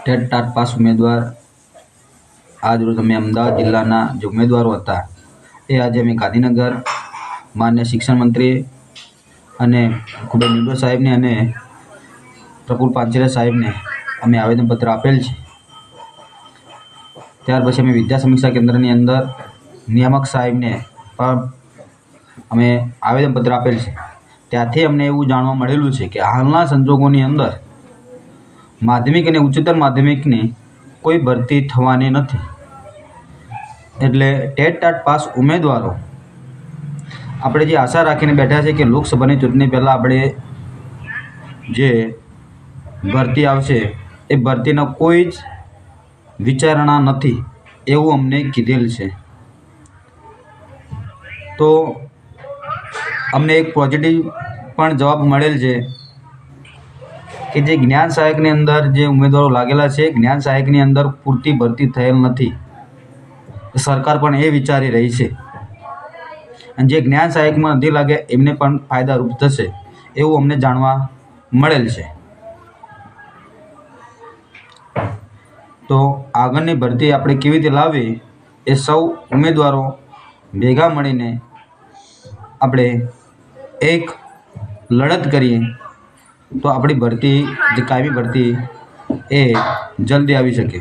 TET TAT pass ઉમેદવાર આજ રોજ અમે અમદાવાદ જિલ્લાના જે ઉમેદવારો હતા એ આજે અમે ગાંધીનગર માન્ય શિક્ષણ મંત્રી અને ખૂબ જ નિડો સાહેબને અને પ્રફુલ પાનસેરિયા સાહેબને અમે આવેદનપત્ર આપેલ છે। ત્યાર પછી અમે વિદ્યા સમીક્ષા કેન્દ્રની અંદર નિયામક સાહેબને પણ અમે આવેદનપત્ર આપેલ છે। ત્યાંથી અમને એવું જાણવા મળેલું છે કે હાલના સંજોગોની અંદર માધ્યમિક અને ઉચ્ચતર માધ્યમિકની કોઈ ભરતી થવાની નથી, એટલે ટેટ ટાટ પાસ ઉમેદવારો આપણે જે આશા રાખીને બેઠા છે કે લોકસભાની ચૂંટણી પહેલાં આપણે જે ભરતી આવશે એ ભરતીનો કોઈ જ વિચારણા નથી એવું અમને કીધેલ છે। તો અમને એક પોઝિટિવ પણ જવાબ મળેલ છે કે જે જ્ઞાન સહાયકની અંદર જે ઉમેદવારો લાગેલા છે જ્ઞાન સહાયકની અંદર પૂરતી ભરતી થયેલ નથી। સરકાર પણ એ વિચારી રહી છે અને જે જ્ઞાન સહાયકમાં નથી લાગે એમને પણ ફાયદારૂપ થશે એવું અમને જાણવા મળેલ છે। તો આગળની ભરતી આપણે કેવી રીતે લાવવી એ સૌ ઉમેદવારો ભેગા મળીને આપણે એક લડત કરીએ તો આપણી ભરતી જે કાયમી ભરતી એ જલ્દી આવી શકે।